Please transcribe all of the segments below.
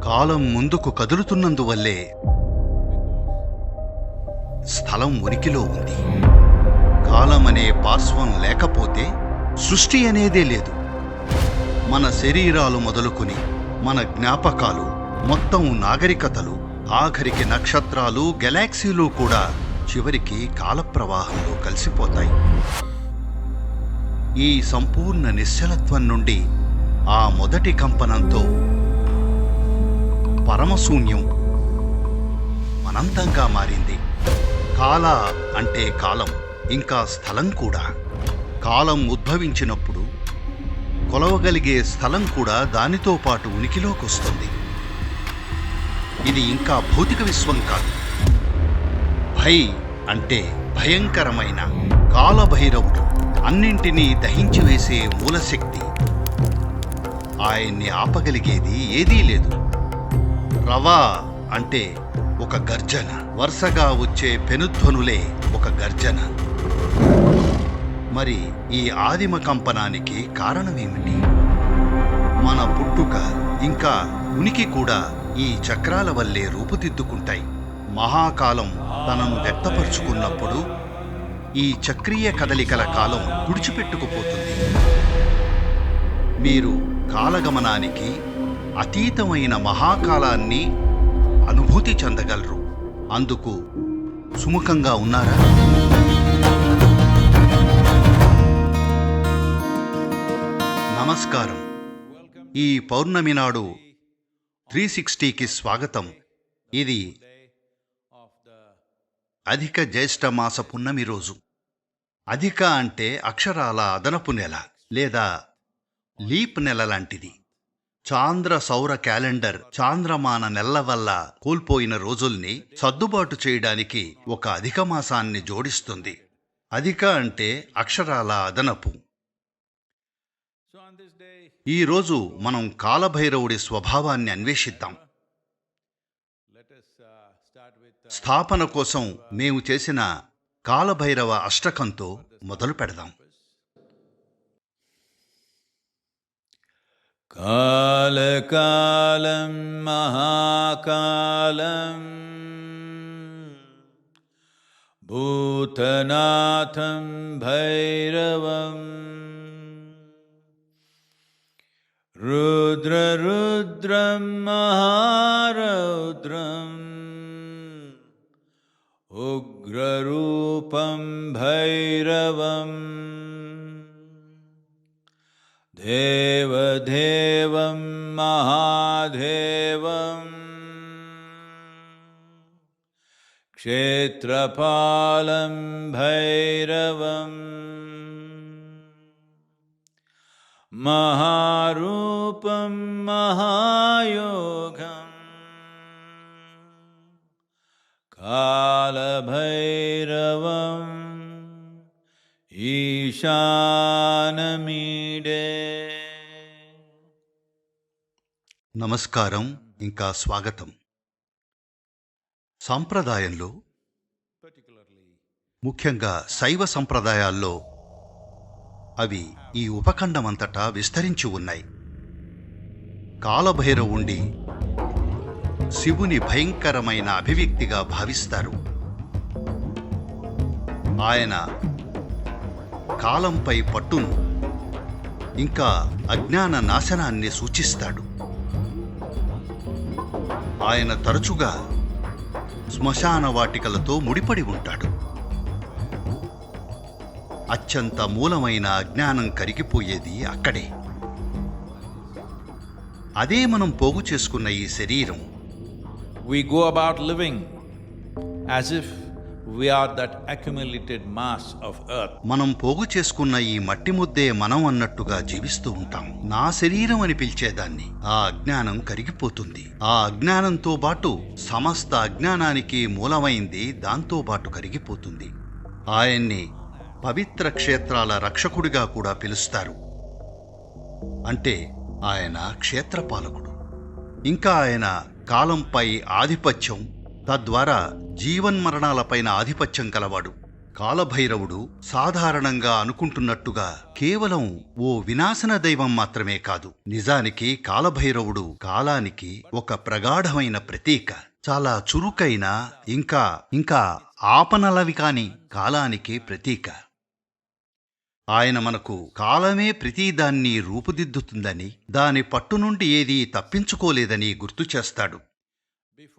కాలం ముందుకు కదులుతున్నందువల్లే స్థలం ఉనికిలో ఉంది. కాలం అనే పార్శ్వం లేకపోతే సృష్టి అనేదే లేదు. మన శరీరాలు మొదలుకొని మన జ్ఞాపకాలు, మొత్తం నాగరికతలు, ఆఖరికి నక్షత్రాలు, గెలాక్సీలు కూడా చివరికి కాలప్రవాహంలో కలిసిపోతాయి. ఈ సంపూర్ణ నిశ్చలత్వం నుండి ఆ మొదటి కంపనంతో పరమశూన్యం అనంతంగా మారింది. కాల అంటే కాలం, ఇంకా స్థలం కూడా. కాలం ఉద్భవించినప్పుడు కొలవగలిగే స్థలం కూడా దానితో పాటు ఉనికిలోకొస్తుంది. ఇది ఇంకా భౌతిక విశ్వం కాదు. భై అంటే భయంకరమైన కాలభైరవుడు, అన్నింటినీ దహించివేసే మూలశక్తి. ఆయన్ని ఆపగలిగేది ఏదీ లేదు. రవా అంటే ఒక గర్జన, వరుసగా వచ్చే పెనుధ్వనులే ఒక గర్జన. మరి ఈ ఆదిమ కంపనానికి కారణమేమిటి? మన పుట్టుక ఇంకా ఉనికి కూడా ఈ చక్రాల వల్లే రూపుదిద్దుకుంటాయి. మహాకాలం తనను వ్యక్తపరుచుకున్నప్పుడు ఈ చక్రీయ కదలికల కాలం తుడిచిపెట్టుకుపోతుంది. మీరు కాలగమనానికి అతీతమైన మహాకాలాన్ని అనుభూతి చెందగలరు. అందుకు సుముఖంగా ఉన్నారా? నమస్కారం. ఈ పౌర్ణమి నాడు 360కి స్వాగతం. ఇది అధిక జ్యేష్ఠ మాస పున్నమి రోజు. అధిక అంటే అక్షరాల అదనపు నెల లేదా లీప్ నెల లాంటిది. చాంద్ర సౌర క్యాలెండర్ చాంద్రమాన నెలల వల్ల కోల్పోయిన రోజుల్ని సర్దుబాటు చేయడానికి ఒక అధిక మాసాన్ని జోడిస్తుంది. అధిక అంటే అక్షరాల అదనపు. ఈరోజు మనం కాలభైరవుడి స్వభావాన్ని అన్వేషిద్దాం. స్థాపన కోసం మేము చేసిన కాలభైరవ అష్టకంతో మొదలు పెడదాం. కాలకాలం మహాకాలం భూతనాథం భైరవం రుద్రరుద్రం మహారౌద్రం ఉగ్రరూపం భైరవం దేవదేవం మహాదేవం క్షేత్రపాలం భైరవం మహారూపం మహాయోగం కాలభైరవం ఈశానమీడే. నమస్కారం, ఇంకా స్వాగతం. సంప్రదాయంలో, ముఖ్యంగా శైవ సంప్రదాయాల్లో అవి ఈ ఉపఖండమంతటా విస్తరించి ఉన్నాయి. కాలభైరవుణ్ణి శివుని భయంకరమైన అభివ్యక్తిగా భావిస్తారు. ఆయన కాలంపై పట్టును ఇంకా అజ్ఞాన నాశనాన్ని సూచిస్తాడు. ఆయన తరచుగా శ్మశాన వాటికలతో ముడిపడి ఉంటాడు. అత్యంత మూలమైన అజ్ఞానం కరిగిపోయేది అక్కడే. అదే మనం పోగు చేసుకున్న ఈ శరీరం. We go about living as if we are that accumulated mass of earth. మనం పోగు చేసుకున్న ఈ మట్టి ముద్దే మనం అన్నట్టుగా జీవిస్తూ ఉంటాం. నా శరీరం అని పిలిచేదాన్ని ఆ అజ్ఞానం కరిగిపోతుంది. ఆ అజ్ఞానంతో పాటు సమస్త అజ్ఞానానికి మూలమైంది దాంతో పాటు కరిగిపోతుంది. ఆయన్ని పవిత్ర క్షేత్రాల రక్షకుడిగా కూడా పిలుస్తారు. అంటే ఆయన క్షేత్రపాలకుడు. ఇంకా ఆయన కాలంపై ఆధిపత్యం, తద్వారా జీవన్మరణాలపైన ఆధిపత్యం కలవాడు. కాలభైరవుడు సాధారణంగా అనుకుంటున్నట్టుగా కేవలం ఓ వినాశన దైవం మాత్రమే కాదు. నిజానికి కాలభైరవుడు కాలానికి ఒక ప్రగాఢమైన ప్రతీక. చాలా చురుకైన ఇంకా ఆపనలవి కాని కాలానికి ప్రతీక. ఆయన మనకు కాలమే ప్రతిదాన్ని రూపుదిద్దుతుందని, దాని పట్టు నుండి ఏదీ తప్పించుకోలేదని గుర్తు చేస్తాడు.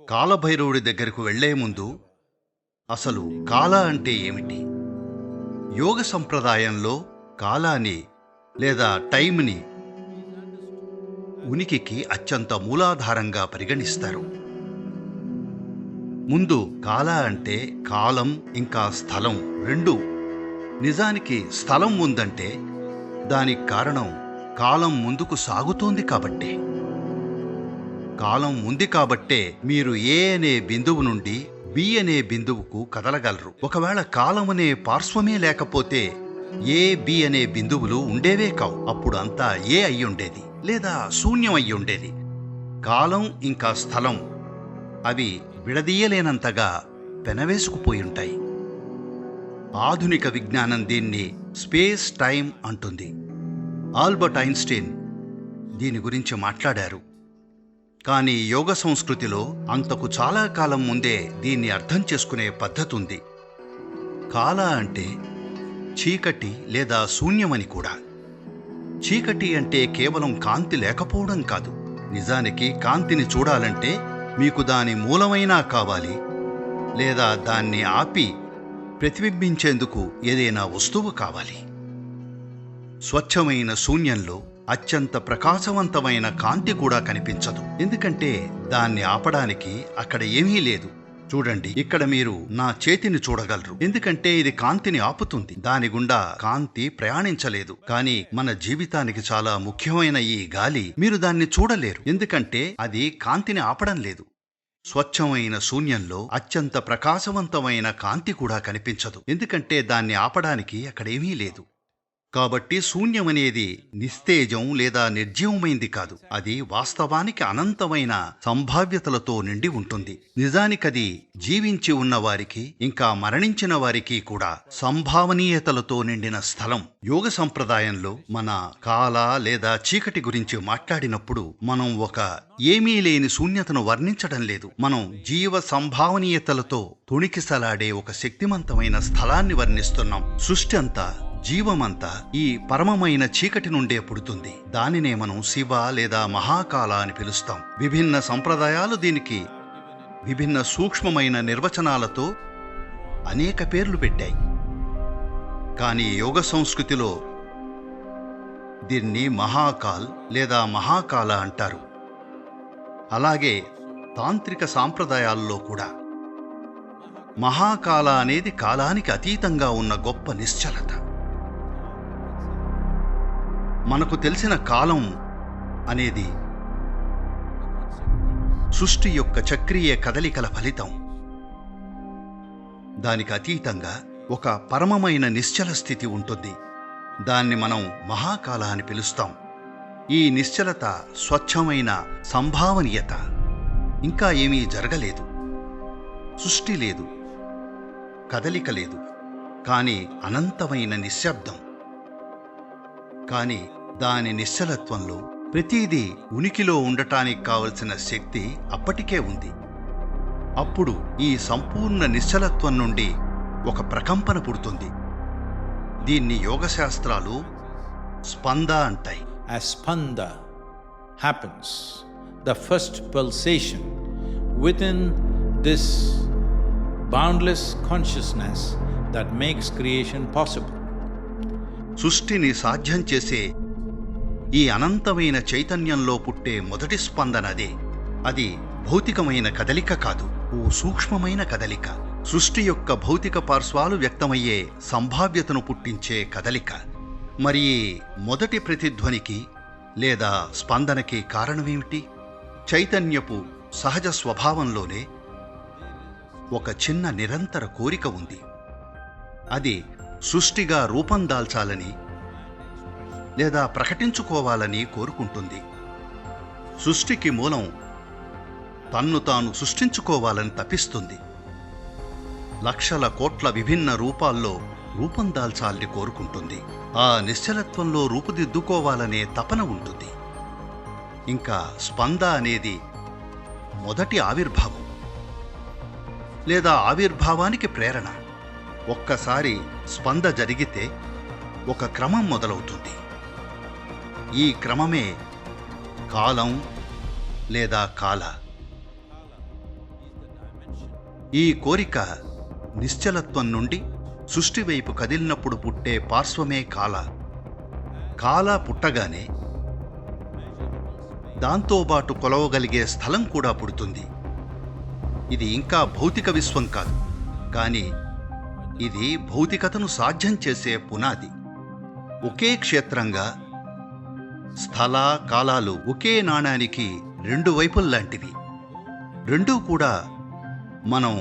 కాలభైరవుడి దగ్గరకు వెళ్లే ముందు అసలు కాల అంటే ఏమిటి? యోగ సంప్రదాయంలో కాలాన్ని లేదా టైంని ఉనికికి అత్యంత మూలాధారంగా పరిగణిస్తారు. ముందు కాల అంటే కాలం ఇంకా స్థలం రెండు. నిజానికి స్థలం ఉందంటే దానికి కారణం కాలం ముందుకు సాగుతోంది కాబట్టే. కాలం ఉంది కాబట్టే మీరు ఏ అనే బిందువు నుండి బి అనే బిందువుకు కదలగలరు. ఒకవేళ కాలం అనే పార్శ్వమే లేకపోతే ఏ బి అనే బిందువులు ఉండేవే కావు. అప్పుడు అంతా ఏ అయ్యుండేది లేదా శూన్యం అయ్యుండేది. కాలం ఇంకా స్థలం అవి విడదీయలేనంతగా పెనవేసుకుపోయుంటాయి. ఆధునిక విజ్ఞానం దీన్ని స్పేస్ టైం అంటుంది. ఆల్బర్ట్ ఐన్స్టీన్ దీని గురించి మాట్లాడారు. కానీ యోగ సంస్కృతిలో అంతకు చాలా కాలం ముందే దీన్ని అర్థం చేసుకునే పద్ధతి ఉంది. కాల అంటే చీకటి లేదా శూన్యమని కూడా. చీకటి అంటే కేవలం కాంతి లేకపోవడం కాదు. నిజానికి కాంతిని చూడాలంటే మీకు దాని మూలమైనా కావాలి, లేదా దాన్ని ఆపి ప్రతిబింబించేందుకు ఏదైనా వస్తువు కావాలి. స్వచ్ఛమైన శూన్యంలో అత్యంత ప్రకాశవంతమైన కాంతి కూడా కనిపించదు. ఎందుకంటే దాన్ని ఆపడానికి అక్కడ ఏమీ లేదు. చూడండి, ఇక్కడ మీరు నా చేతిని చూడగలరు, ఎందుకంటే ఇది కాంతిని ఆపుతుంది. దాని గుండా కాంతి ప్రయాణించలేదు. కానీ మన జీవితానికి చాలా ముఖ్యమైన ఈ గాలి, మీరు దాన్ని చూడలేరు, ఎందుకంటే అది కాంతిని ఆపడం లేదు. స్వచ్ఛమైన శూన్యంలో అత్యంత ప్రకాశవంతమైన కాంతి కూడా కనిపించదు, ఎందుకంటే దాన్ని ఆపడానికి అక్కడేమీ లేదు. కాబట్టి శూన్యమనేది నిస్తేజం లేదా నిర్జీవమైంది కాదు. అది వాస్తవానికి అనంతమైన సంభావ్యతలతో నిండి ఉంటుంది. నిజానికది జీవించి ఉన్నవారికి ఇంకా మరణించిన వారికి కూడా సంభావనీయతలతో నిండిన స్థలం. యోగ సంప్రదాయంలో మన కాల లేదా చీకటి గురించి మాట్లాడినప్పుడు మనం ఒక ఏమీ లేని శూన్యతను వర్ణించడం లేదు. మనం జీవ సంభావనీయతలతో తొణికిసలాడే ఒక శక్తివంతమైన స్థలాన్ని వర్ణిస్తున్నాం. సృష్టి అంతా, జీవమంతా ఈ పరమమైన చీకటి నుండే పుడుతుంది. దానినే మనం శివ లేదా మహాకాల అని పిలుస్తాం. విభిన్న సంప్రదాయాలు దీనికి విభిన్న సూక్ష్మమైన నిర్వచనాలతో అనేక పేర్లు పెట్టాయి. కానీ యోగ సంస్కృతిలో దీన్ని మహాకాల్ లేదా మహాకాల అంటారు. అలాగే తాంత్రిక సాంప్రదాయాల్లో కూడా మహాకాల అనేది కాలానికి అతీతంగా ఉన్న గొప్ప నిశ్చలత. మనకు తెలిసిన కాలం అనేది సృష్టి యొక్క చక్రీయ కదలికల ఫలితం. దానికి అతీతంగా ఒక పరమమైన నిశ్చల స్థితి ఉంటుంది. దాన్ని మనం మహాకాల అని పిలుస్తాం. ఈ నిశ్చలత, స్వచ్ఛమైన సంభావనీయత. ఇంకా ఏమీ జరగలేదు, సృష్టి లేదు, కదలిక లేదు, కానీ అనంతమైన నిశ్శబ్దం. కానీ దాని నిశ్చలత్వంలో ప్రతిదీ ఉనికిలో ఉండటానికి కావలసిన శక్తి అప్పటికే ఉంది. అప్పుడు ఈ సంపూర్ణ నిశ్చలత్వం నుండి ఒక ప్రకంపన పుడుతుంది. దీన్ని యోగశాస్త్రాలు స్పంద అంటాయి. As spanda happens, the first pulsation within this boundless consciousness that makes creation possible. సృష్టిని సాధ్యం చేసే ఈ అనంతమైన చైతన్యంలో పుట్టే మొదటి స్పందనదే. అది భౌతికమైన కదలిక కాదు, ఓ సూక్ష్మమైన కదలిక. సృష్టి యొక్క భౌతిక పార్శ్వాలు వ్యక్తమయ్యే సంభావ్యతను పుట్టించే కదలిక. మరి మొదటి ప్రతిధ్వనికి లేదా స్పందనకి కారణమేమిటి? చైతన్యపు సహజ స్వభావంలోనే ఒక చిన్న నిరంతర కోరిక ఉంది. అది సృష్టిగా రూపం దాల్చాలని లేదా ప్రకటించుకోవాలని కోరుకుంటుంది. సృష్టికి మూలం తన్ను తాను సృష్టించుకోవాలని తపిస్తుంది. లక్షల కోట్ల విభిన్న రూపాల్లో రూపం దాల్చాలని కోరుకుంటుంది. ఆ నిశ్చలత్వంలో రూపుదిద్దుకోవాలనే తపన ఉంటుంది. ఇంకా స్పంద అనేది మొదటి ఆవిర్భావం లేదా ఆవిర్భావానికి ప్రేరణ. ఒక్కసారి స్పంద జరిగితే ఒక క్రమం మొదలవుతుంది. ఈ క్రమమే కాలం లేదా కాల. ఈ కోరిక నిశ్చలత్వం నుండి సృష్టి వైపు కదిలినప్పుడు పుట్టే పార్శ్వమే కాల. కాల పుట్టగానే దాంతోబాటు కొలవగలిగే స్థలం కూడా పుడుతుంది. ఇది ఇంకా భౌతిక విశ్వం కాదు, కానీ ఇది భౌతికతను సాధ్యం చేసే పునాది. ఒకే క్షేత్రంగా స్థల కాలాలు ఒకే నాణానికి రెండు వైపుల్లాంటివి. రెండూ కూడా మనం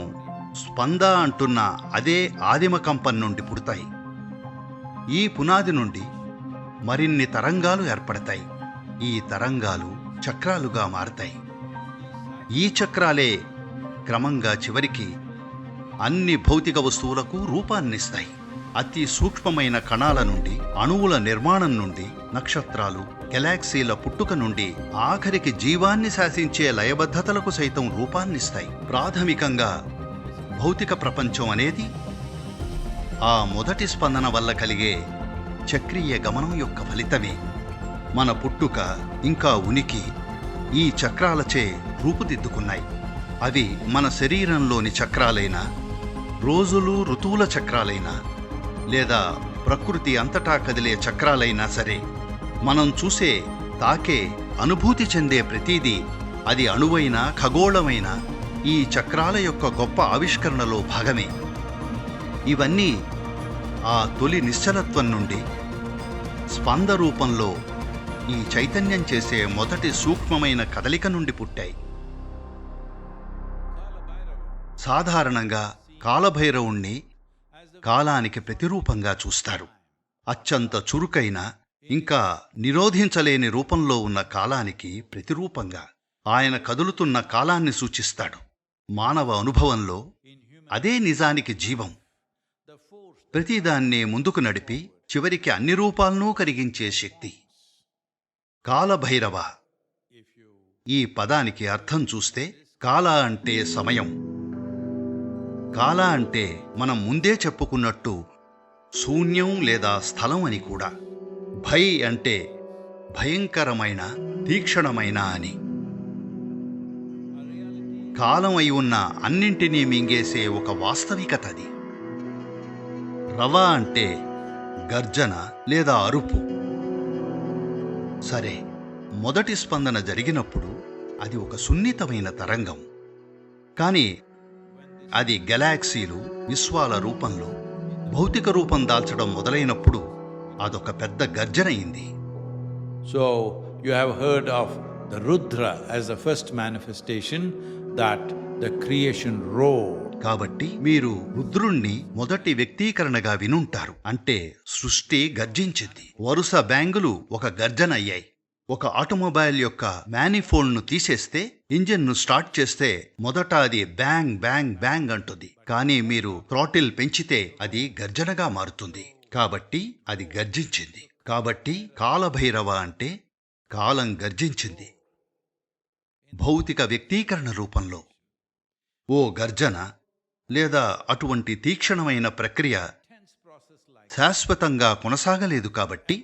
స్పంద అంటున్న అదే ఆదిమ కంపం నుండి పుడతాయి. ఈ పునాది నుండి మరిన్ని తరంగాలు ఏర్పడతాయి. ఈ తరంగాలు చక్రాలుగా మారతాయి. ఈ చక్రాలే క్రమంగా చివరికి అన్ని భౌతిక వస్తువులకు రూపాన్నిస్తాయి. అతి సూక్ష్మమైన కణాల నుండి, అణువుల నిర్మాణం నుండి, నక్షత్రాలు, గెలాక్సీల పుట్టుక నుండి ఆఖరికి జీవాన్ని శాసించే లయబద్ధతలకు సైతం రూపాన్నిస్తాయి. ప్రాథమికంగా భౌతిక ప్రపంచం అనేది ఆ మొదటి స్పందన వల్ల కలిగే చక్రీయ గమనం యొక్క ఫలితమే. మన పుట్టుక ఇంకా ఉనికి ఈ చక్రాలచే రూపుదిద్దుకున్నాయి. అవి మన శరీరంలోని చక్రాలైనా, రోజులు ఋతువుల చక్రాలైనా, లేదా ప్రకృతి అంతటా కదిలే చక్రాలైనా సరే, మనం చూసే, తాకే, అనుభూతి చెందే ప్రతీదీ, అది అణువైన ఖగోళమైన ఈ చక్రాల యొక్క గొప్ప ఆవిష్కరణలో భాగమే. ఇవన్నీ ఆ తొలి నిశ్చలత్వం నుండి స్పంద రూపంలో ఈ చైతన్యం చేసే మొదటి సూక్ష్మమైన కదలిక నుండి పుట్టాయి. సాధారణంగా కాలభైరవుణ్ణి కాలానికి ప్రతిరూపంగా చూస్తారు. అత్యంత చురుకైన, ఇంకా నిరోధించలేని రూపంలో ఉన్న కాలానికి ప్రతిరూపంగా ఆయన కదులుతున్న కాలాన్ని సూచిస్తాడు. మానవ అనుభవంలో అదే నిజానికి జీవం. ప్రతిదాన్ని ముందుకు నడిపి చివరికి అన్ని రూపాలనూ కరిగించే శక్తి. కాలభైరవ ఈ పదానికి అర్థం చూస్తే, కాల అంటే సమయం, కాల అంటే మనం ముందే చెప్పుకున్నట్టు శూన్యం లేదా స్థలం అని కూడా. భై అంటే భయంకరమైన, తీక్షణమైన అని. కాలం అయి ఉన్న అన్నింటినీ మింగేసే ఒక వాస్తవికత అది. రవ అంటే గర్జన లేదా అరుపు. సరే, మొదటి స్పందన జరిగినప్పుడు అది ఒక సున్నితమైన తరంగం. కానీ అది గెలాక్సీలు, విశ్వాల రూపంలో భౌతిక రూపం దాల్చడం మొదలైనప్పుడు అదొక పెద్ద గర్జన అయింది. So, you have heard of the Rudra as the first manifestation that the creation roared. కాబట్టి మీరు రుద్రుణ్ణి మొదటి వ్యక్తీకరణగా వినుంటారు. అంటే సృష్టి గర్జించింది. వరుస బ్యాంగులు ఒక గర్జన అయ్యాయి. ఒక ఆటోమొబైల్ యొక్క మ్యానిఫోల్డ్ను తీసేస్తే, ఇంజిన్ను స్టార్ట్ చేస్తే మొదట అది బ్యాంగ్ బ్యాంగ్ బ్యాంగ్ అంటుంది. కానీ మీరు థ్రాటిల్ పెంచితే అది గర్జనగా మారుతుంది. కాబట్టి అది గర్జించింది. కాబట్టి కాలభైరవ అంటే కాలం గర్జించింది, భౌతిక వ్యక్తీకరణ రూపంలో. ఓ గర్జన లేదా అటువంటి తీక్షణమైన ప్రక్రియ శాశ్వతంగా కొనసాగలేదు. కాబట్టి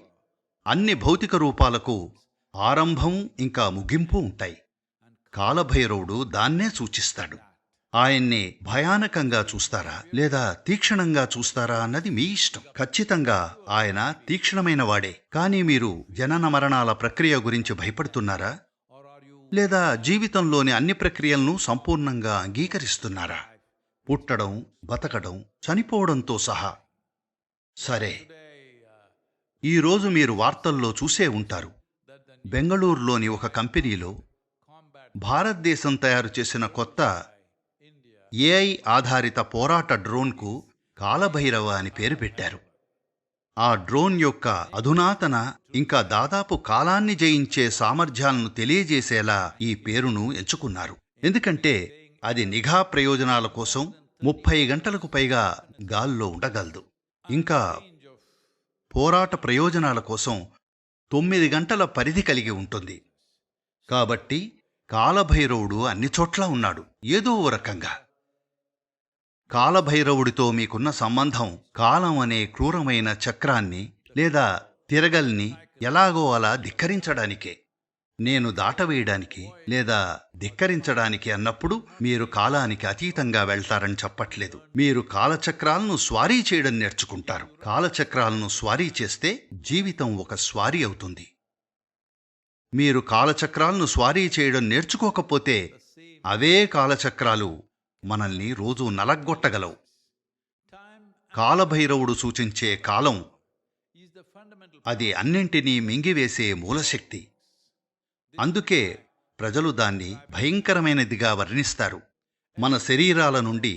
అన్ని భౌతిక రూపాలకు ఆరంభం ఇంకా ముగింపు ఉంటాయి. కాలభైరవుడు దాన్నే సూచిస్తాడు. ఆయన్ని భయానకంగా చూస్తారా లేదా తీక్షణంగా చూస్తారా అన్నది మీ ఇష్టం. ఖచ్చితంగా ఆయన తీక్షణమైన వాడే. కానీ మీరు జనన మరణాల ప్రక్రియ గురించి భయపడుతున్నారా లేదా జీవితంలోని అన్ని ప్రక్రియలను సంపూర్ణంగా అంగీకరిస్తున్నారా? పుట్టడం, బతకడం, చనిపోవడంతో సహా. సరే, ఈరోజు మీరు వార్తల్లో చూసే ఉంటారు, బెంగళూరులోని ఒక కంపెనీలో భారతదేశం తయారు చేసిన కొత్త ఏఐ ఆధారిత పోరాట డ్రోన్కు కాలభైరవ అని పేరు పెట్టారు. ఆ డ్రోన్ యొక్క అధునాతన ఇంకా దాదాపు కాలాన్ని జయించే సామర్థ్యాలను తెలియజేసేలా ఈ పేరును ఎంచుకున్నారు. ఎందుకంటే అది నిఘా ప్రయోజనాల కోసం 30 గంటలకు పైగా గాల్లో ఉండగలదు. ఇంకా పోరాట ప్రయోజనాల కోసం 9 గంటల పరిధి కలిగి ఉంటుంది. కాబట్టి కాలభైరవుడు అన్ని చోట్ల ఉన్నాడు, ఏదో ఓ రకంగా. కాలభైరవుడితో మీకున్న సంబంధం కాలం అనే క్రూరమైన చక్రాన్ని లేదా తిరగల్ని ఎలాగో అలా ధిక్కరించడానికే. నేను దాటవేయడానికి లేదా ధిక్కరించడానికి అన్నప్పుడు మీరు కాలానికి అతీతంగా వెళ్తారని చెప్పట్లేదు. మీరు కాలచక్రాలను స్వారీ చేయడం నేర్చుకుంటారు. కాలచక్రాలను స్వారీ చేస్తే జీవితం ఒక స్వారీ అవుతుంది. మీరు కాలచక్రాలను స్వారీ చేయడం నేర్చుకోకపోతే అవే కాలచక్రాలు మనల్ని రోజూ నలగ్గొట్టగలవు. కాలభైరవుడు సూచించే కాలం అది అన్నింటినీ మింగివేసే మూలశక్తి. అందుకే ప్రజలు దాన్ని భయంకరమైనదిగా వర్ణిస్తారు. మన శరీరాల నుండి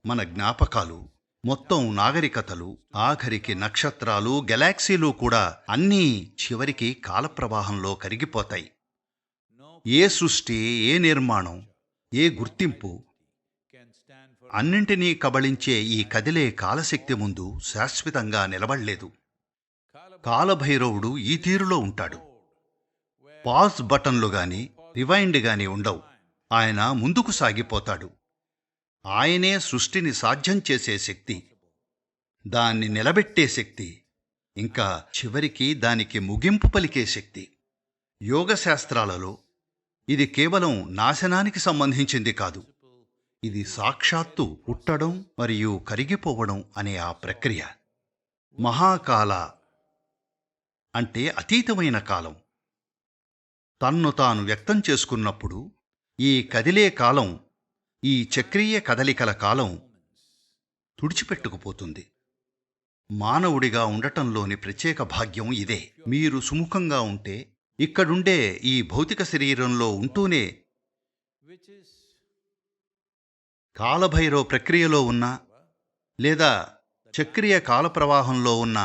మన జ్ఞాపకాలు, మొత్తం నాగరికతలు, ఆఖరికి నక్షత్రాలు, గెలాక్సీలు కూడా అన్నీ చివరికి కాలప్రవాహంలో కరిగిపోతాయి. ఏ సృష్టి, ఏ నిర్మాణం, ఏ గుర్తింపు అన్నింటినీ కబళించే ఈ కదిలే కాలశక్తి ముందు శాశ్వతంగా నిలబడలేదు. కాలభైరవుడు ఈ తీరులో ఉంటాడు. పాజ్ బటన్లు గాని రివైండ్ గాని ఉండవు. ఆయన ముందుకు సాగిపోతాడు. ఆయనే సృష్టిని సాధ్యం చేసే శక్తి, దాన్ని నిలబెట్టే శక్తి, ఇంకా చివరికి దానికి ముగింపు పలికే శక్తి. యోగశాస్త్రాలలో ఇది కేవలం నాశనానికి సంబంధించింది కాదు. ఇది సాక్షాత్తు పుట్టడం మరియు కరిగిపోవడం అనే ఆ ప్రక్రియ. మహాకాల అంటే అతీతమైన కాలం. తన్ను తాను వ్యక్తం చేసుకున్నప్పుడు ఈ కదిలే కాలం, ఈ చక్రీయ కదలికల కాలం తుడిచిపెట్టుకుపోతుంది. మానవుడిగా ఉండటంలోని ప్రత్యేక భాగ్యం ఇదే. మీరు సుముఖంగా ఉంటే ఇక్కడుండే ఈ భౌతిక శరీరంలో ఉంటూనే కాలభైరవ ప్రక్రియలో ఉన్న లేదా చక్రీయ కాలప్రవాహంలో ఉన్న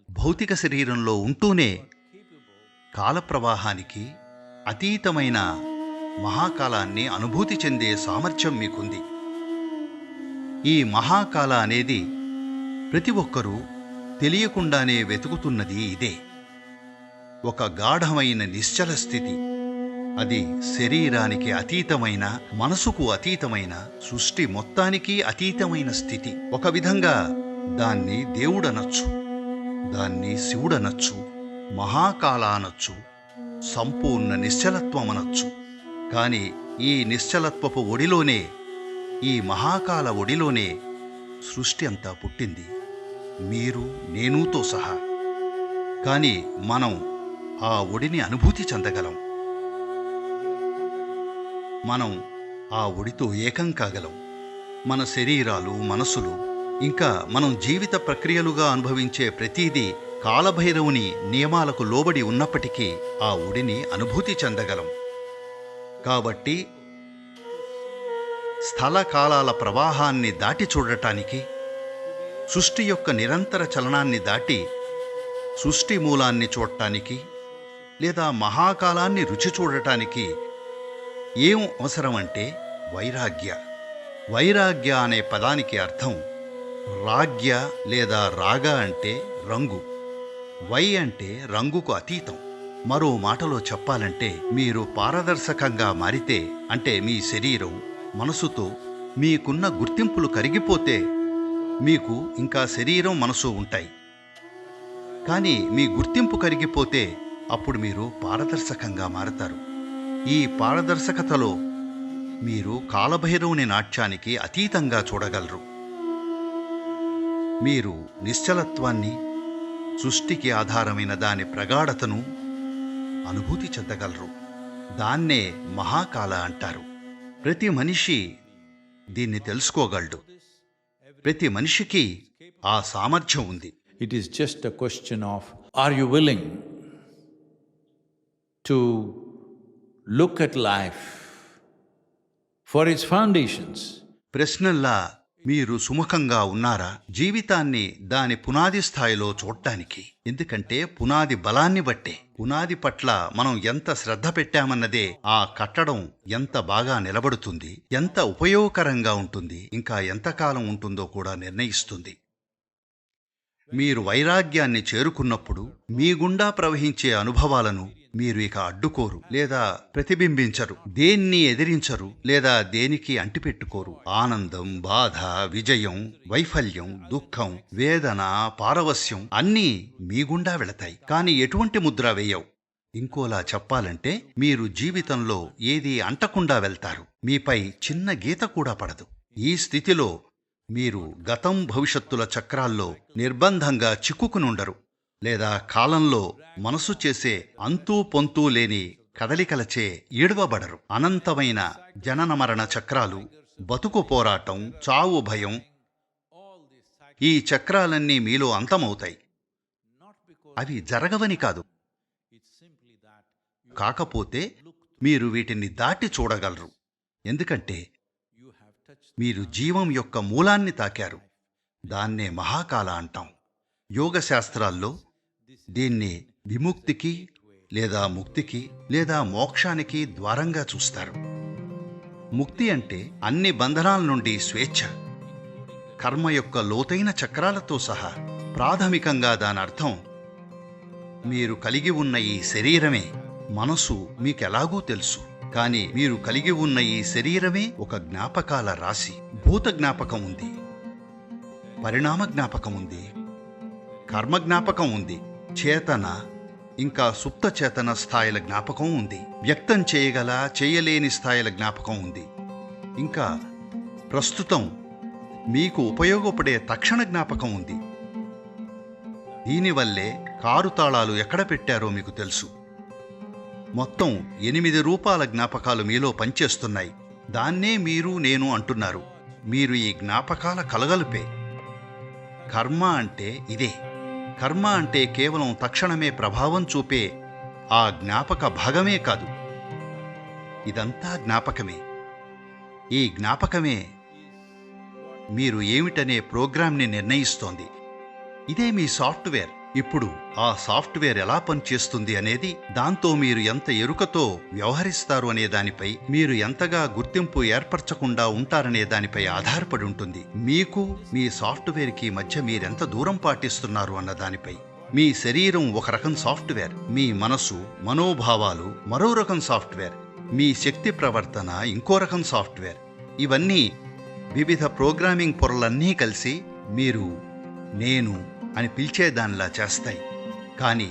భౌతిక శరీరంలో ఉంటూనే కాలప్రవాహానికి అతీతమైన మహాకాలాన్ని అనుభూతి చెందే సామర్థ్యం మీకుంది. ఈ మహాకాల అనేది ప్రతి ఒక్కరూ తెలియకుండానే వెతుకుతున్నది ఇదే. ఒక గాఢమైన నిశ్చల స్థితి. అది శరీరానికి అతీతమైన, మనసుకు అతీతమైన, సృష్టి మొత్తానికి అతీతమైన స్థితి. ఒక విధంగా దాన్ని దేవుడనొచ్చు, దాన్ని శివుడనొచ్చు, మహాకాల అనొచ్చు, సంపూర్ణ నిశ్చలత్వమనొచ్చు. కాని ఈ నిశ్చలత్వపు ఒడిలోనే, ఈ మహాకాల ఒడిలోనే సృష్టి అంతా పుట్టింది, మీరు నేనుతో సహా. కాని మనం ఆ ఒడిని అనుభూతి చెందగలం. మనం ఆ ఒడితో ఏకం కాగలం. మన శరీరాలు, మనసులు, ఇంకా మనం జీవిత ప్రక్రియలుగా అనుభవించే ప్రతీదీ కాలభైరవుని నియమాలకు లోబడి ఉన్నప్పటికీ ఆ ఒడిని అనుభూతి చెందగలం. కాబట్టి స్థలకాలాల ప్రవాహాన్ని దాటి చూడటానికి, సృష్టి యొక్క నిరంతర చలనాన్ని దాటి సృష్టి మూలాన్ని చూడటానికి లేదా మహాకాలాన్ని రుచి చూడటానికి ఏం అవసరమంటే వైరాగ్య. వైరాగ్య అనే పదానికి అర్థం రాగ్య లేదా రాగ అంటే రంగు. వై అంటే రంగుకు అతీతం. మరో మాటలో చెప్పాలంటే మీరు పారదర్శకంగా మారితే, అంటే మీ శరీరం, మనసుతో మీకున్న గుర్తింపులు కరిగిపోతే మీకు ఇంకా శరీరం, మనసు ఉంటాయి. కానీ మీ గుర్తింపు కరిగిపోతే అప్పుడు మీరు పారదర్శకంగా మారతారు. ఈ పారదర్శకతలో మీరు కాలభైరవుని నాట్యానికి అతీతంగా చూడగలరు. మీరు నిశ్చలత్వాన్ని, సృష్టికి ఆధారమైన దాని ప్రగాఢతను అనుభూతి చెందగలరు. దాన్నే మహాకాల అంటారు. ప్రతి మనిషి దీన్ని తెలుసుకోగలడు. ప్రతి మనిషికి ఆ సామర్థ్యం ఉంది. It is just a question of, are you willing to look at life for its foundations? ప్రశ్నల్లా మీరు సుముఖంగా ఉన్నారా జీవితాన్ని దాని పునాది స్థాయిలో చూడటానికి? ఎందుకంటే పునాది బలాన్ని బట్టే, పునాది పట్ల మనం ఎంత శ్రద్ధ పెట్టామన్నదే ఆ కట్టడం ఎంత బాగా నిలబడుతుంది, ఎంత ఉపయోగకరంగా ఉంటుంది, ఇంకా ఎంతకాలం ఉంటుందో కూడా నిర్ణయిస్తుంది. మీరు వైరాగ్యాన్ని చేరుకున్నప్పుడు మీ గుండా ప్రవహించే అనుభవాలను మీరు ఇక అడ్డుకోరు లేదా ప్రతిబింబించరు, దేన్ని ఎదిరించరు లేదా దేనికి అంటిపెట్టుకోరు. ఆనందం, బాధ, విజయం, వైఫల్యం, దుఃఖం, వేదన, పారవస్యం అన్నీ మీ గుండా వెళతాయి, కానీ ఎటువంటి ముద్ర వేయవు. ఇంకోలా చెప్పాలంటే మీరు జీవితంలో ఏదీ అంటకుండా వెళ్తారు, మీపై చిన్న గీత కూడా పడదు. ఈ స్థితిలో మీరు గతం భవిష్యత్తుల చక్రాల్లో నిర్బంధంగా చిక్కుకునుండరు లేదా కాలంలో మనసు చేసే అంతూ పొంతూ లేని కదలికలచే ఈడవబడరు. అనంతమైన జనన మరణ చక్రాలు, బతుకు పోరాటం, చావు భయం, ఈ చక్రాలన్నీ మీలో అంతమవుతాయి. అవి జరగవని కాదు, కాకపోతే మీరు వీటిని దాటి చూడగలరు. ఎందుకంటే మీరు జీవం యొక్క మూలాన్ని తాకారు. దాన్నే మహాకాల అంటాం. యోగ శాస్త్రాల్లో దీన్ని విముక్తికి లేదా ముక్తికి లేదా మోక్షానికి ద్వారంగా చూస్తారు. ముక్తి అంటే అన్ని బంధనాల నుండి స్వేచ్ఛ, కర్మ యొక్క లోతైన చక్రాలతో సహా. ప్రాథమికంగా దాని అర్థం మీరు కలిగి ఉన్న ఈ శరీరమే మనసు మీకెలాగూ తెలుసు, కానీ మీరు కలిగి ఉన్న ఈ శరీరమే ఒక జ్ఞాపకాల రాశి. భూత జ్ఞాపకం ఉంది, పరిణామ జ్ఞాపకం ఉంది, కర్మ జ్ఞాపకం ఉంది, చేతన ఇంకా సుప్త చేతన స్థాయిల జ్ఞాపకం ఉంది, వ్యక్తం చేయగల చేయలేని స్థాయిల జ్ఞాపకం ఉంది, ఇంకా ప్రస్తుతం మీకు ఉపయోగపడే తక్షణ జ్ఞాపకం ఉంది. దీనివల్లే కారు తాళాలు ఎక్కడ పెట్టారో మీకు తెలుసు. మొత్తం 8 రూపాల జ్ఞాపకాలు మీలో పనిచేస్తున్నాయి. దాన్నే మీరు నేను అంటున్నారు. మీరు ఈ జ్ఞాపకాల కలగలుపే. కర్మ అంటే ఇదే. కర్మ అంటే కేవలం తక్షణమే ప్రభావం చూపే ఆ జ్ఞాపక భాగమే కాదు, ఇదంతా జ్ఞాపకమే. ఈ జ్ఞాపకమే మీరు ఏమిటనే ప్రోగ్రాంని నిర్ణయిస్తోంది. ఇదే మీ సాఫ్ట్వేర్. ఇప్పుడు ఆ సాఫ్ట్వేర్ ఎలా పనిచేస్తుంది అనేది, దాంతో మీరు ఎంత ఎరుకతో వ్యవహరిస్తారు అనే దానిపై, మీరు ఎంతగా గుర్తింపు ఏర్పరచకుండా ఉంటారనే దానిపై ఆధారపడి ఉంటుంది. మీకు మీ సాఫ్ట్వేర్కి మధ్య మీరెంత దూరం పాటిస్తున్నారు అన్న దానిపై. మీ శరీరం ఒక రకం సాఫ్ట్వేర్, మీ మనసు, మనోభావాలు మరో రకం సాఫ్ట్వేర్, మీ శక్తి ప్రవర్తన ఇంకో రకం సాఫ్ట్వేర్. ఇవన్నీ వివిధ ప్రోగ్రామింగ్ పొరలన్నీ కలిసి మీరు నేను అని పిలిచేదానిలా చేస్తాయి. కానీ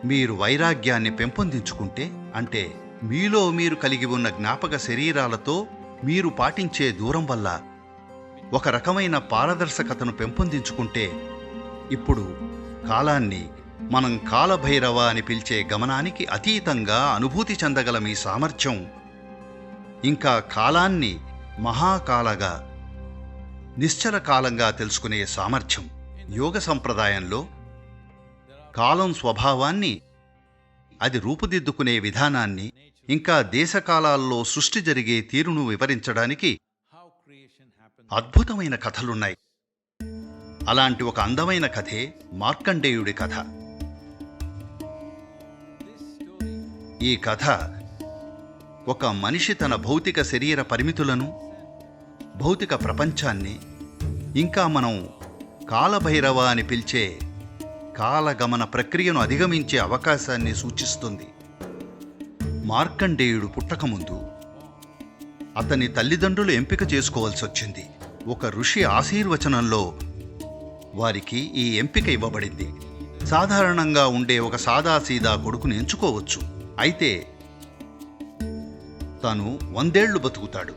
మీరు వైరాగ్యాన్ని పెంపొందించుకుంటే, అంటే మీలో మీరు కలిగి ఉన్న జ్ఞాపక శరీరాలతో మీరు పాటించే దూరం వల్ల ఒక రకమైన పారదర్శకతను పెంపొందించుకుంటే, ఇప్పుడు కాలాన్ని మనం కాలభైరవ అని పిలిచే గమనానికి అతీతంగా అనుభూతి చెందగల మీ సామర్థ్యం, ఇంకా కాలాన్ని మహాకాలగా నిశ్చల కాలంగా తెలుసుకునే సామర్థ్యం. యోగ సంప్రదాయంలో కాలం స్వభావాన్ని, అది రూపుదిద్దుకునే విధానాన్ని, ఇంకా దేశకాలాల్లో సృష్టి జరిగే తీరును వివరించడానికి అద్భుతమైన కథలున్నాయి. అలాంటి ఒక అందమైన కథే మార్కండేయుడి కథ. ఈ కథ ఒక మనిషి తన భౌతిక శరీర పరిమితులను, భౌతిక ప్రపంచాన్ని, ఇంకా మనం కాలభైరవ అని పిలిచే కాలగమన ప్రక్రియను అధిగమించే అవకాశాన్ని సూచిస్తుంది. మార్కండేయుడు పుట్టకముందు అతని తల్లిదండ్రులు ఎంపిక చేసుకోవాల్సి వచ్చింది. ఒక ఋషి ఆశీర్వచనంలో వారికి ఈ ఎంపిక ఇవ్వబడింది. సాధారణంగా ఉండే ఒక సాదాసీదా కొడుకుని ఎంచుకోవచ్చు, అయితే తను 100 ఏళ్లు బతుకుతాడు,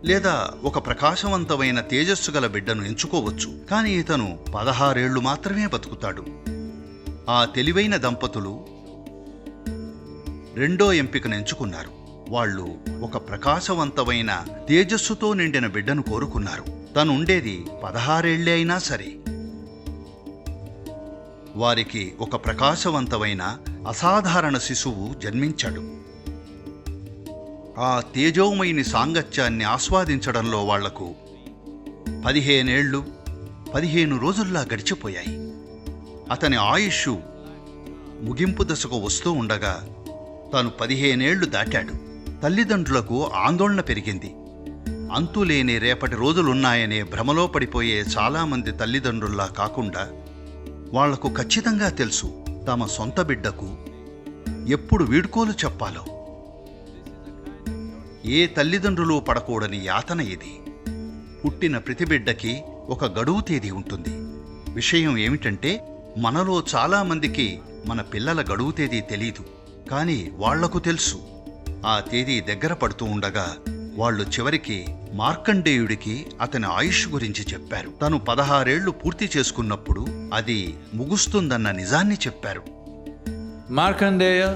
లేదా ఒక ప్రకాశవంతమైన తేజస్సు గల బిడ్డను ఎంచుకోవచ్చు, కానీ ఇతను 16 ఏళ్లు మాత్రమే బతుకుతాడు. ఆ తెలివైన దంపతులు రెండో ఎంపికను ఎంచుకున్నారు. వాళ్ళు ఒక ప్రకాశవంతమైన తేజస్సుతో నిండిన బిడ్డను కోరుకున్నారు. తను ఉండేది 16 ఏళ్లే అయినా సరే. వారికి ఒక ప్రకాశవంతమైన అసాధారణ శిశువు జన్మించాడు. ఆ తేజోమయిని సాంగత్యాన్ని ఆస్వాదించడంలో వాళ్లకు 15 ఏళ్ళు 15 రోజుల్లా గడిచిపోయాయి. అతని ఆయుష్షు ముగింపు దశకు వస్తూ ఉండగా తాను 15 ఏళ్లు దాటాడు. తల్లిదండ్రులకు ఆందోళన పెరిగింది. అంతులేని రేపటి రోజులున్నాయనే భ్రమలో పడిపోయే చాలామంది తల్లిదండ్రుల్లా కాకుండా వాళ్లకు ఖచ్చితంగా తెలుసు తమ సొంత బిడ్డకు ఎప్పుడు వీడ్కోలు చెప్పాలో. ఏ తల్లిదండ్రులు పడకూడని యాతన ఇది. పుట్టిన ప్రతి బిడ్డకి ఒక గడువు తేదీ ఉంటుంది. విషయం ఏమిటంటే మనలో చాలామందికి మన పిల్లల గడువు తేదీ తెలీదు. కానీ వాళ్లకు తెలుసు. ఆ తేదీ దగ్గర పడుతూ ఉండగా వాళ్ళు చివరికి మార్కండేయుడికి అతని ఆయుష్ గురించి చెప్పారు. తను 16 ఏళ్లు పూర్తి చేసుకున్నప్పుడు అది ముగుస్తుందన్న నిజాన్ని చెప్పారు. Markandeya,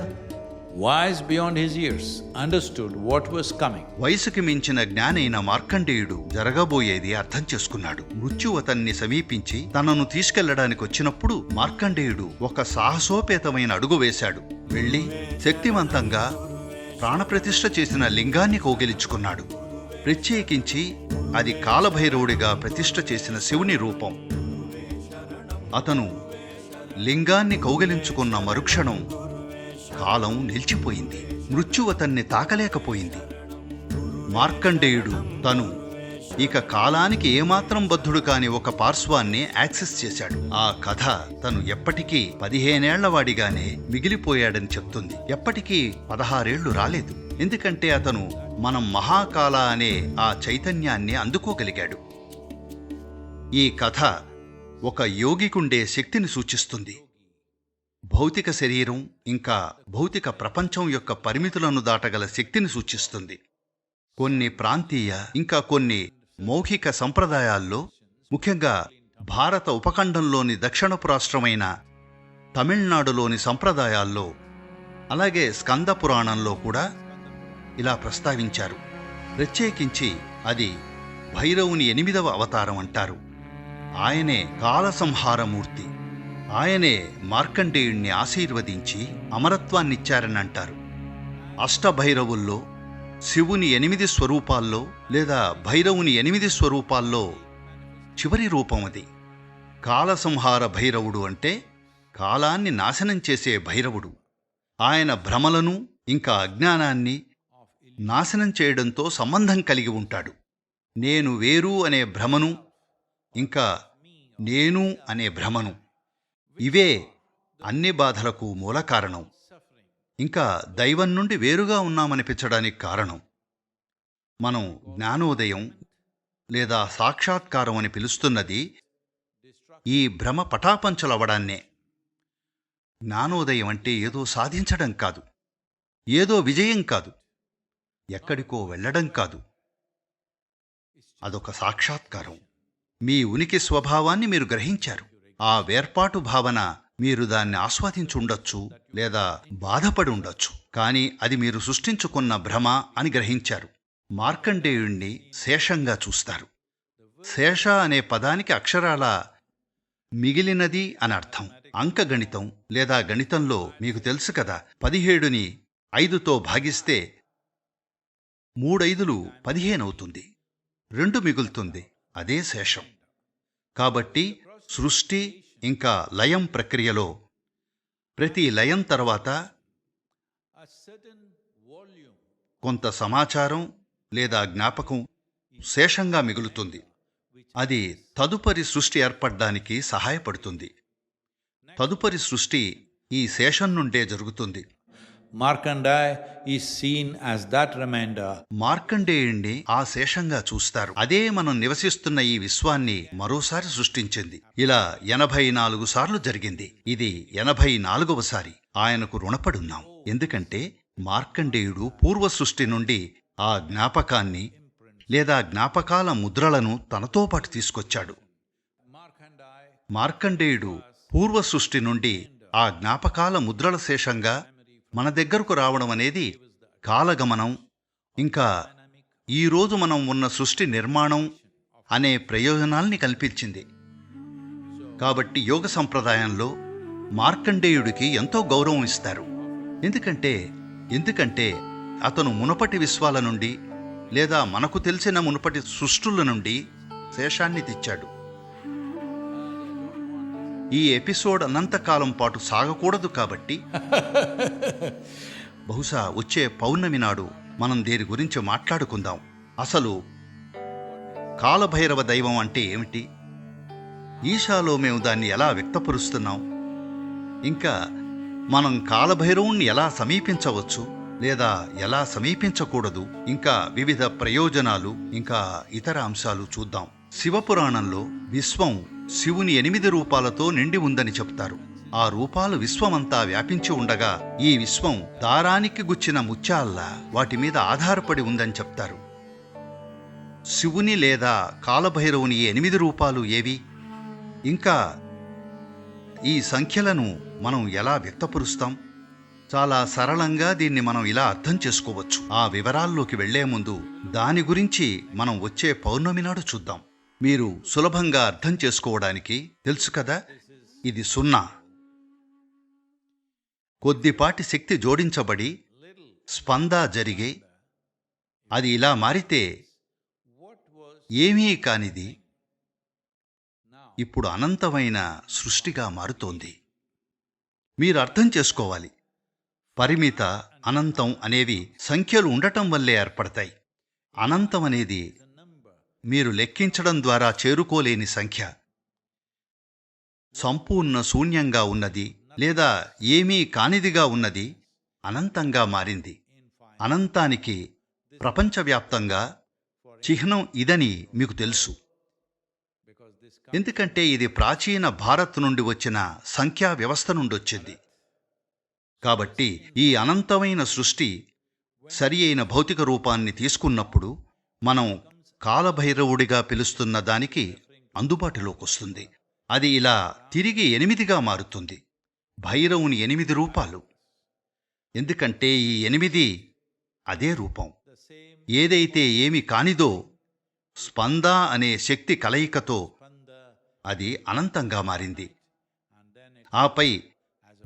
wise beyond his years, understood what was coming. వయసుకి మించిన జ్ఞానైన మార్కండేయుడు జరగబోయేది అర్థం చేసుకున్నాడు. మృత్యు అతన్ని సమీపించి తనను తీసుకెళ్లడానికి వచ్చినప్పుడు మార్కండేయుడు ఒక సాహసోపేతమైన అడుగు వేశాడు. వెళ్లి శక్తివంతంగా ప్రాణప్రతిష్ఠ చేసిన లింగాన్ని కౌగిలించుకున్నాడు. ప్రత్యేకించి అది కాలభైరవుడిగా ప్రతిష్ఠ చేసిన శివుని రూపం. అతను లింగాన్ని కౌగిలించుకున్న మరుక్షణం కాలం నిలిచిపోయింది. మృత్యు అతన్ని తాకలేకపోయింది. మార్కండేయుడు తను ఇక కాలానికి ఏమాత్రం బద్ధుడు కాని ఒక పార్శ్వాన్ని యాక్సెస్ చేశాడు. ఆ కథ తను ఎప్పటికీ 15 ఏళ్లవాడిగానే మిగిలిపోయాడని చెప్తుంది. ఎప్పటికీ 16 ఏళ్లు రాలేదు. ఎందుకంటే అతను మనం మహాకాల అనే ఆ చైతన్యాన్ని అందుకోగలిగాడు. ఈ కథ ఒక యోగికుండే శక్తిని సూచిస్తుంది. భౌతిక శరీరం ఇంకా భౌతిక ప్రపంచం యొక్క పరిమితులను దాటగల శక్తిని సూచిస్తుంది. కొన్ని ప్రాంతీయ ఇంకా కొన్ని మౌఖిక సంప్రదాయాల్లో, ముఖ్యంగా భారత ఉపఖండంలోని దక్షిణపు రాష్ట్రమైన తమిళనాడులోని సంప్రదాయాల్లో, అలాగే స్కంద పురాణంలో కూడా ఇలా ప్రస్తావించారు. ప్రత్యేకించి అది భైరవుని 8వ అవతారం అంటారు. ఆయనే కాలసంహారమూర్తి. ఆయనే మార్కండేయుణ్ణి ఆశీర్వదించి అమరత్వాన్నిచ్చారని అంటారు. అష్టభైరవుల్లో శివుని 8 స్వరూపాల్లో లేదా భైరవుని 8 స్వరూపాల్లో చివరి రూపం అది. కాలసంహార భైరవుడు అంటే కాలాన్ని నాశనం చేసే భైరవుడు. ఆయన భ్రమలను ఇంకా అజ్ఞానాన్ని నాశనం చేయడంతో సంబంధం కలిగి ఉంటాడు. నేను వేరు అనే భ్రమను ఇంకా నేను అనే భ్రమను, ఇవే అన్ని బాధలకు మూల కారణం. ఇంకా దైవం నుండి వేరుగా ఉన్నామనిపించడానికి కారణం. మనం జ్ఞానోదయం లేదా సాక్షాత్కారం అని పిలుస్తున్నది ఈ భ్రమ పటాపంచలవడాన్నే. జ్ఞానోదయం అంటే ఏదో సాధించడం కాదు, ఏదో విజయం కాదు, ఎక్కడికో వెళ్ళడం కాదు. అదొక సాక్షాత్కారం. మీ ఉనికి స్వభావాన్ని మీరు గ్రహించారు. ఆ వేర్పాటు భావన మీరు దాన్ని ఆస్వాదించుండొచ్చు లేదా బాధపడి ఉండొచ్చు. కానీ అది మీరు సృష్టించుకున్న భ్రమ అని గ్రహించారు. మార్కండేయుణ్ణి శేషంగా చూస్తారు. శేష అనే పదానికి అక్షరాల మిగిలినది అని అర్థం. అంకగణితం లేదా గణితంలో మీకు తెలుసు కదా, 17ని 5తో భాగిస్తే 3 5లు 15 అవుతుంది. 2 మిగులుతుంది. అదే శేషం. కాబట్టి సృష్టి ఇంకా లయం ప్రక్రియలో ప్రతి లయం తర్వాత కొంత సమాచారం లేదా జ్ఞాపకం శేషంగా మిగులుతుంది. అది తదుపరి సృష్టి ఏర్పడ్డానికి సహాయపడుతుంది. తదుపరి సృష్టి ఈ శేషం నుండే జరుగుతుంది. Markandeya is seen as that remainder. మార్కండేయుణ్ణి ఆ శేషంగా చూస్తారు. అదే మనం నివసిస్తున్న ఈ విశ్వాన్ని మరోసారి సృష్టించింది. ఇలా 84 సార్లు జరిగింది. ఇది 84వసారి. ఆయనకు రుణపడున్నాం. ఎందుకంటే మార్కండేయుడు పూర్వ సృష్టి నుండి ఆ జ్ఞాపకాన్ని లేదా జ్ఞాపకాల ముద్రలను తనతో పాటు తీసుకొచ్చాడు. మార్కండేయుడు పూర్వ సృష్టి నుండి ఆ జ్ఞాపకాల ముద్రల శేషంగా మన దగ్గరకు రావడం అనేది కాలగమనం ఇంకా ఈరోజు మనం ఉన్న సృష్టి నిర్మాణం అనే ప్రయోజనాల్ని కల్పించింది. కాబట్టి యోగ సంప్రదాయంలో మార్కండేయుడికి ఎంతో గౌరవం ఇస్తారు. ఎందుకంటే అతను మునుపటి విశ్వాల నుండి లేదా మనకు తెలిసిన మునుపటి సృష్టుల నుండి శేషాన్ని తెచ్చాడు. ఈ ఎపిసోడ్ అనంతకాలం పాటు సాగకూడదు కాబట్టి బహుశా వచ్చే పౌర్ణమి నాడు మనం దీని గురించి మాట్లాడుకుందాం. అసలు కాలభైరవ దైవం అంటే ఏమిటి? ఈశాలో మేము దాన్ని ఎలా వ్యక్తపరుస్తున్నాం? ఇంకా మనం కాలభైరవుణ్ణి ఎలా సమీపించవచ్చు లేదా ఎలా సమీపించకూడదు? ఇంకా వివిధ ప్రయోజనాలు, ఇంకా ఇతర అంశాలు చూద్దాం. శివపురాణంలో విశ్వం శివుని 8 రూపాలతో నిండి ఉందని చెప్తారు. ఆ రూపాలు విశ్వమంతా వ్యాపించి ఉండగా ఈ విశ్వం దారానికి గుచ్చిన ముత్యాల్లా వాటి మీద ఆధారపడి ఉందని చెప్తారు. శివుని లేదా కాలభైరవుని 8 రూపాలు ఏవి? ఇంకా ఈ సంఖ్యలను మనం ఎలా వ్యక్తపరుస్తాం? చాలా సరళంగా దీన్ని మనం ఇలా అర్థం చేసుకోవచ్చు. ఆ వివరాల్లోకి వెళ్లే ముందు దాని గురించి మనం వచ్చే పౌర్ణమి నాడు చూద్దాం. మీరు సులభంగా అర్థం చేసుకోవడానికి తెలుసు కదా, ఇది 0. కొద్దిపాటి శక్తి జోడించబడి స్పంద జరిగే అది ఇలా మారితే ఏమీ కానిది ఇప్పుడు అనంతమైన సృష్టిగా మారుతోంది. మీరు అర్థం చేసుకోవాలి, పరిమిత, అనంతం అనేవి సంఖ్యలు ఉండటం వల్లే ఏర్పడతాయి. అనంతం అనేది మీరు లెక్కించడం ద్వారా చేరుకోలేని సంఖ్య. సంపూర్ణ శూన్యంగా ఉన్నది లేదా ఏమీ కానిదిగా ఉన్నది అనంతంగా మారింది. అనంతానికి ప్రపంచవ్యాప్తంగా చిహ్నం ఇదని మీకు తెలుసు, ఎందుకంటే ఇది ప్రాచీన భారత్ నుండి వచ్చిన సంఖ్యా వ్యవస్థ నుండి వచ్చింది. కాబట్టి ఈ అనంతమైన సృష్టి సరి అయిన భౌతిక రూపాన్ని తీసుకున్నప్పుడు మనం కాలభైరవుడిగా పిలుస్తున్న దానికి అందుబాటులోకి వస్తుంది. అది ఇలా తిరిగి 8గా మారుతుంది. భైరవుని 8 రూపాలు. ఎందుకంటే ఈ 8 అదే రూపం. ఏదైతే ఏమి కానిదో స్పంద అనే శక్తి కలయికతో అది అనంతంగా మారింది. ఆపై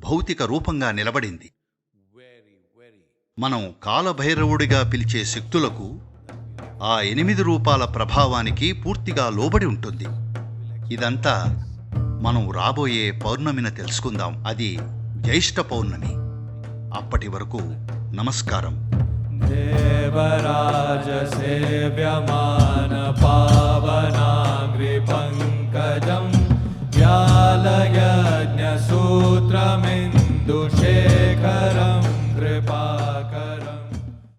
భౌతిక రూపంగా నిలబడింది. మనం కాలభైరవుడిగా పిలిచే శక్తులకు ఆ 8 రూపాల ప్రభావానికి పూర్తిగా లోబడి ఉంటుంది. ఇదంతా మనం రాబోయే పౌర్ణమిన తెలుసుకుందాం. అది జ్యేష్ఠ పౌర్ణమి. అప్పటి వరకు నమస్కారం. దేవరాజ సేవ్యమాన పావనాంగ్రి పంకజం వ్యాలయజ్ఞ సూత్రమిందు శేఖరం